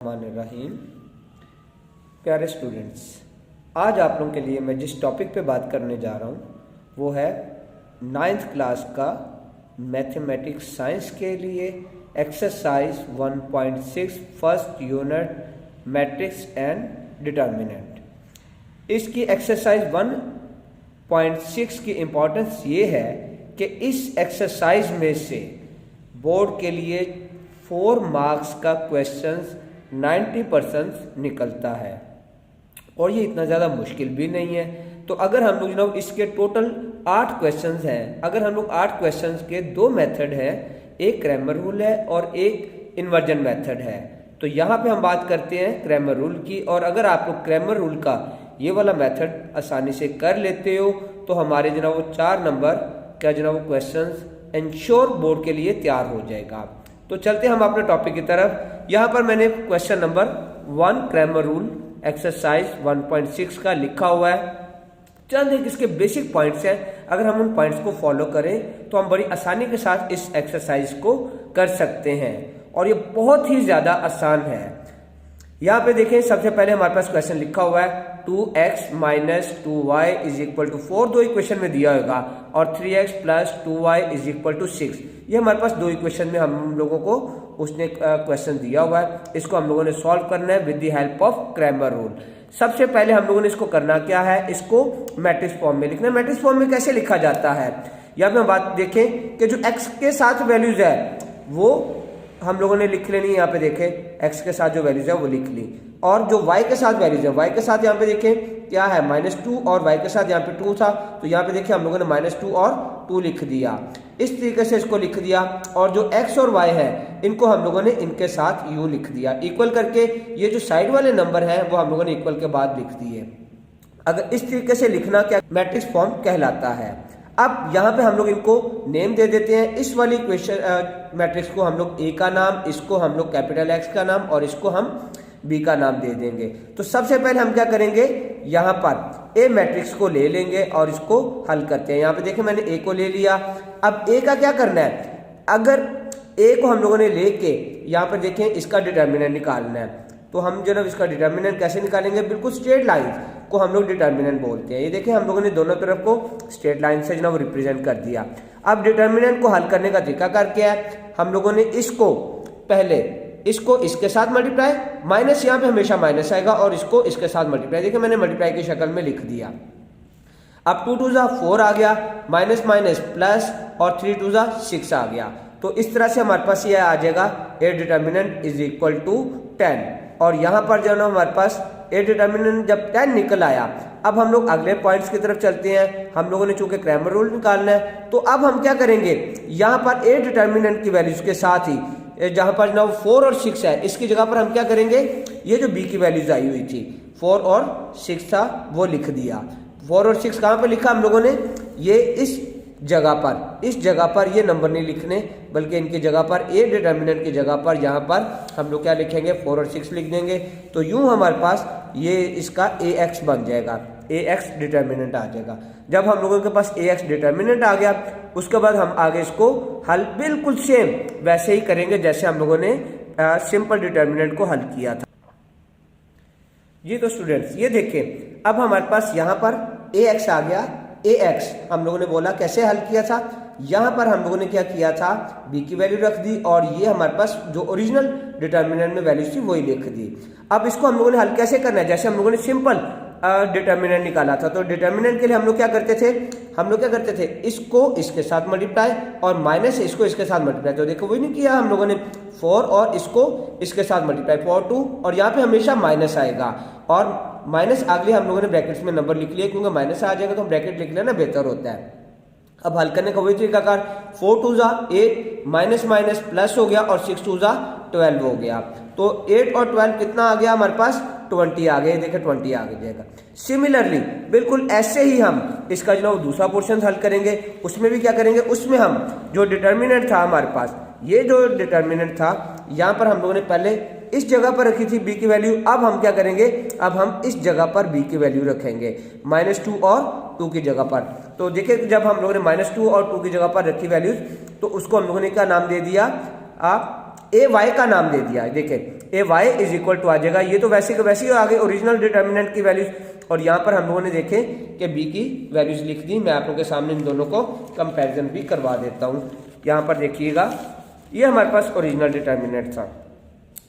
रहीम। प्यारे स्टूडेंट्स, आज आप लोगों के लिए मैं जिस टॉपिक पे बात करने जा रहा हूँ वो है 9th क्लास का मैथमेटिक्स साइंस के लिए exercise 1.6 first unit matrix and determinant. इसकी एक्सरसाइज 1.6 की इम्पोर्टेंस ये है कि इस एक्सरसाइज में से बोर्ड के लिए 4 मार्क्स का क्वेश्चंस 90% निकलता है और ये इतना ज़्यादा मुश्किल भी नहीं है। तो अगर हम लोग जनाब इसके टोटल 8 क्वेश्चंस हैं, अगर हम लोग 8 क्वेश्चंस के 2 मेथड है, एक क्रैमर रूल है और एक इन्वर्जन मेथड है, तो यहाँ पे हम बात करते हैं क्रैमर रूल की। और अगर आप लोग क्रैमर रूल का ये वाला मेथड आसानी से कर लेते हो तो हमारे जनाब वो 4 नंबर का जनाब क्वेश्चंस इंश्योर बोर्ड के लिए तैयार हो जाएगा। तो चलते हम अपने टॉपिक की तरफ। यहाँ पर मैंने question number 1 Cramer rule exercise 1.6 का लिखा हुआ है। चंद एक इसके बेसिक पॉइंट्स हैं, अगर हम उन पॉइंट्स को फॉलो करें तो हम बड़ी आसानी के साथ इस एक्सरसाइज को कर सकते हैं और ये बहुत ही ज़्यादा आसान है। यहाँ पे देखें, सबसे पहले हमारे पास क्वेश्चन लिखा हुआ है 2x minus 2y is equal to 4, दो इक्वेशन में दिया होगा, और 3x plus 2y is equal to 6। ये हमारे पास 2 इक्वेशन में हम लोगों को उसने क्वेश्चन दिया हुआ है। इसको हम लोगों ने सॉल्व करना है with the help of Cramer rule. सबसे पहले हम लोगों ने इसको करना क्या है, इसको मैट्रिक्स फॉर्म में लिखना है। मैट्रिक्स फॉर्म में कैसे लिखा जाता है, यहाँ पे हम बात देखें कि जो x के साथ वैल्यूज है वो हम लोगों ने लिख लेनी है। यहाँ पे देखें x के साथ जो वैल्यूज है वो लिख ली, और जो y के साथ वैल्यूज है, y के साथ यहाँ पे देखें क्या है -2 और y के साथ यहाँ पे 2 था, तो यहाँ पे देखिए हम लोगों ने -2 और 2 लिख दिया। इस तरीके से इसको लिख दिया, और जो x और y है इनको हम लोगों ने इनके साथ u लिख दिया इक्वल करके। ये जो साइड वाले नंबर हैं वो हम लोगों ने इक्वल के बाद लिख दिए। अगर इस तरीके से लिखना क्या मैट्रिक्स फॉर्म कहलाता है। अब यहाँ पे हम लोग इनको नेम दे देते हैं। इस वाली इक्वेशन मैट्रिक्स को हम लोग A का नाम, इसको हम लोग कैपिटल X का नाम और इसको हम B का नाम दे देंगे। तो सबसे पहले हम क्या करेंगे, यहाँ पर A मैट्रिक्स को ले लेंगे और इसको हल करते हैं। यहाँ पे देखिए मैंने A को ले लिया। अब A का क्या करना है, अगर A को हम लोगों ने लेके यहाँ पर देखें इसका डिटर्मिनेंट निकालना है, तो हम जनाब इसका डिटर्मिनेंट कैसे निकालेंगे, बिल्कुल स्ट्रेट लाइन को हम लोग डिटर्मिनेंट बोलते हैं। ये देखें हम लोगों ने दोनों तरफ को स्ट्रेट लाइन से जनाब रिप्रेजेंट कर दिया। अब डिटर्मिनेंट को हल करने का तरीका कर क्या है, हम लोगों ने इसको पहले इसको इसके साथ मल्टीप्लाई, माइनस यहाँ पे हमेशा माइनस आएगा, और इसको इसके साथ मल्टीप्लाई, देखिए मैंने मल्टीप्लाई की शक्ल में लिख दिया। अब 2 2 4 आ गया, माइनस माइनस प्लस, और 3 2 6 आ गया। तो इस तरह से हमारे पास ये आ जाएगा A determinant is equal to 10। और यहाँ पर जो है हमारे पास A डिटर्मिनेंट जब 10 निकल आया, अब हम लोग अगले पॉइंट्स की तरफ चलते हैं। हम लोगों ने चूंकि क्रैमर रूल निकालना है, तो अब हम क्या करेंगे, यहाँ पर A डिटर्मिनेंट की वैल्यूज के साथ ही जहाँ पर ना 4 और 6 है, इसकी जगह पर हम क्या करेंगे, ये जो B की वैल्यूज आई हुई थी 4 और 6 था वो लिख दिया। 4 और 6 कहाँ पर लिखा हम लोगों ने, ये इस जगह पर ये नंबर नहीं लिखने, बल्कि इनकी जगह पर A डिटर्मिनेंट की जगह पर यहाँ पर हम लोग क्या लिखेंगे, 4 और 6 लिख देंगे। तो यूं हमारे पास ये इसका AX बन जाएगा, AX डिटर्मिनेंट आ जाएगा। जब हम लोगों के पास AX डिटर्मिनेंट आ गया, उसके बाद हम आगे इसको हल बिल्कुल सेम वैसे ही करेंगे जैसे हम लोगों ने सिंपल डिटर्मिनेंट को हल किया था। जी तो स्टूडेंट्स ये देखें, अब हमारे पास यहाँ पर AX आ गया। AX हम लोगों ने बोला कैसे हल किया था, यहाँ पर हम लोगों ने क्या किया था, B की वैल्यू रख दी, और ये हमारे पास जो ओरिजिनल डिटर्मिनेंट में वैल्यू थी वही लिख दी। अब इसको हम लोगों ने हल कैसे करना है, जैसे हम लोगों ने सिंपल डिटर्मिनेंट निकाला था, तो डिटर्मिनेंट के लिए हम लोग क्या करते थे, इसको इसके साथ मल्टीप्लाई और माइनस इसको इसके साथ मल्टीप्लाई। तो देखो वही नहीं किया हम लोगों ने, 4 और इसको इसके साथ मल्टीप्लाई, 4 2, और यहाँ पे हमेशा माइनस आएगा, और माइनस अगले हम लोगों ने ब्रैकेट्स में नंबर लिख लिया, क्योंकि माइनस आ जाएगा तो ब्रैकेट लिख लेना बेहतर होता है। अब हल करने का वही तरीका कर, 4 2 8, माइनस माइनस प्लस हो गया, और 6 2 12 हो गया। तो 8 और 12 कितना आ गया हमारे पास, 20 आ गए। देखिए 20 आ जाएगा। सिमिलरली बिल्कुल ऐसे ही हम इसका जो दूसरा पोर्शन हल करेंगे, उसमें भी क्या करेंगे, उसमें हम जो डिटर्मिनेंट था हमारे पास, ये जो डिटर्मिनेंट था यहाँ पर हम लोगों ने पहले इस जगह पर रखी थी B की वैल्यू, अब हम क्या करेंगे, अब हम इस जगह पर B की वैल्यू रखेंगे -2 और 2 की जगह पर। तो देखिए जब हम लोगों ने -2 और 2 की जगह पर रखी वैल्यूज, तो उसको हम लोगों ने क्या नाम दे दिया, आप AY का नाम दे दिया। देखिए ए वाई इज इक्वल टू आ जाएगा, ये तो वैसे के वैसे ही आ गए ओरिजिनल डिटर्मिनेंट की वैल्यूज। और यहाँ पर हम लोगों ने देखे कि बी की वैल्यूज लिख दी। मैं आप लोगों के सामने इन दोनों को कंपैरिजन भी करवा देता हूँ। यहाँ पर देखिएगा, ये हमारे पास ओरिजिनल डिटर्मिनेंट था।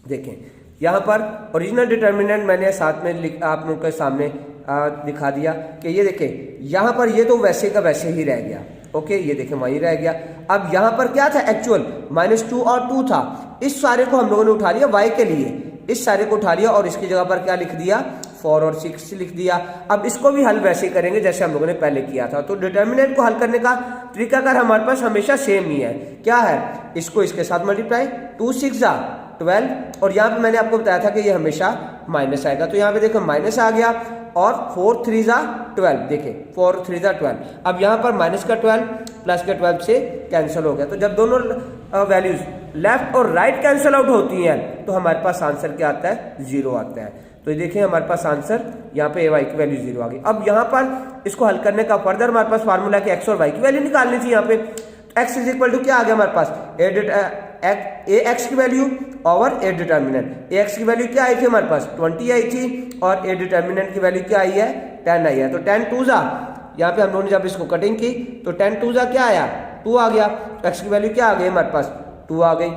देखें यहाँ पर ओरिजिनल डिटर्मिनेंट मैंने साथ में आप लोगों के सामने दिखा दिया कि ये देखें यहाँ पर ये तो वैसे का वैसे ही रह गया। ओके, ये देखें वहीं रह गया। अब यहाँ पर क्या था, एक्चुअल -2 और 2 था। इस सारे को हम लोगों ने उठा लिया y के लिए, इस सारे को उठा लिया और इसकी जगह पर क्या लिख दिया, 4 और 6 लिख दिया। अब इसको भी हल वैसे ही करेंगे जैसे हम लोगों ने पहले किया था। तो डिटर्मिनेंट को हल करने का तरीकाकार हमारे पास हमेशा सेम ही है। क्या है, इसको इसके साथ मल्टीप्लाई, 2 6 12, और यहाँ पे मैंने आपको बताया था कि ये हमेशा माइनस आएगा। तो यहाँ पे देखो माइनस आ गया और 4 3 12, देखें 4 3 12। अब यहाँ पर माइनस का 12 प्लस का 12 से कैंसिल हो गया। तो जब दोनों वैल्यूज लेफ्ट और राइट कैंसिल आउट होती हैं तो हमारे पास आंसर क्या आता है, 0 आता है। तो ये देखिए हमारे पास आंसर यहाँ पे ay की वैल्यू 0 आ गई। अब यहाँ पर इसको हल करने का फर्दर हमारे पास फार्मूला है कि x और y की वैल्यू निकालनी थी। यहाँ पे x इज इक्वल टू क्या आ गया हमारे पास, ए एक्स की value over A determinant. A x की वैल्यू क्या आई थी हमारे पास, 20 आई थी, और ए डिटर्मिनेंट की वैल्यू क्या आई है, 10 आई है। तो 10 2 यहाँ पे हम लोगों ने जब इसको कटिंग की तो 10 2 क्या आया, 2 आ गया। एक्स की वैल्यू क्या आ गई हमारे पास, 2 आ गई।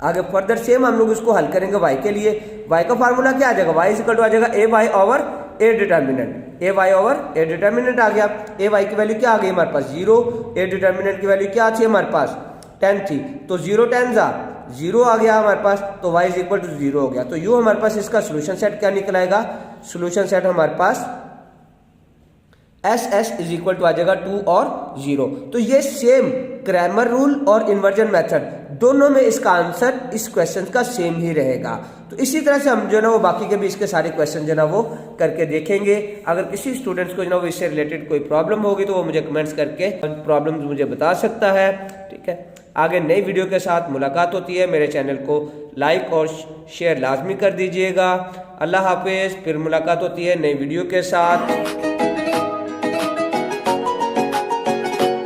आगे फर्दर सेम हम लोग इसको हल करेंगे y के लिए। y का फार्मूला क्या आ जाएगा, y इक्वल टू आ जाएगा A Y over A determinant. A Y over A determinant आ गया। ए वाई की वैल्यू क्या आ गई हमारे पास, 0। ए डिटर्मिनेंट की वैल्यू क्या थी हमारे पास, 10 थी। तो 0 10 0 आ गया हमारे पास। तो y इज इक्वल टू 0 हो गया। तो यू हमारे पास इसका सोल्यूशन सेट क्या निकल आएगा, सोल्यूशन सेट हमारे पास एस इज इक्वल टू आ जाएगा 2 और 0। तो ये सेम क्रैमर रूल और इन्वर्जन मेथड दोनों में इसका आंसर इस क्वेश्चन का सेम ही रहेगा। तो इसी तरह से हम जो है ना वो बाकी के भी इसके सारे क्वेश्चन जो है ना वो करके देखेंगे। अगर किसी स्टूडेंट्स को जो है वो इससे रिलेटेड कोई प्रॉब्लम होगी तो वो मुझे कमेंट्स करके प्रॉब्लम्स मुझे बता सकता है। ठीक है, आगे नई वीडियो के साथ मुलाकात होती है। मेरे चैनल को लाइक और शेयर लाजमी कर दीजिएगा। अल्लाह हाफिज़, फिर मुलाकात होती है नई वीडियो के साथ।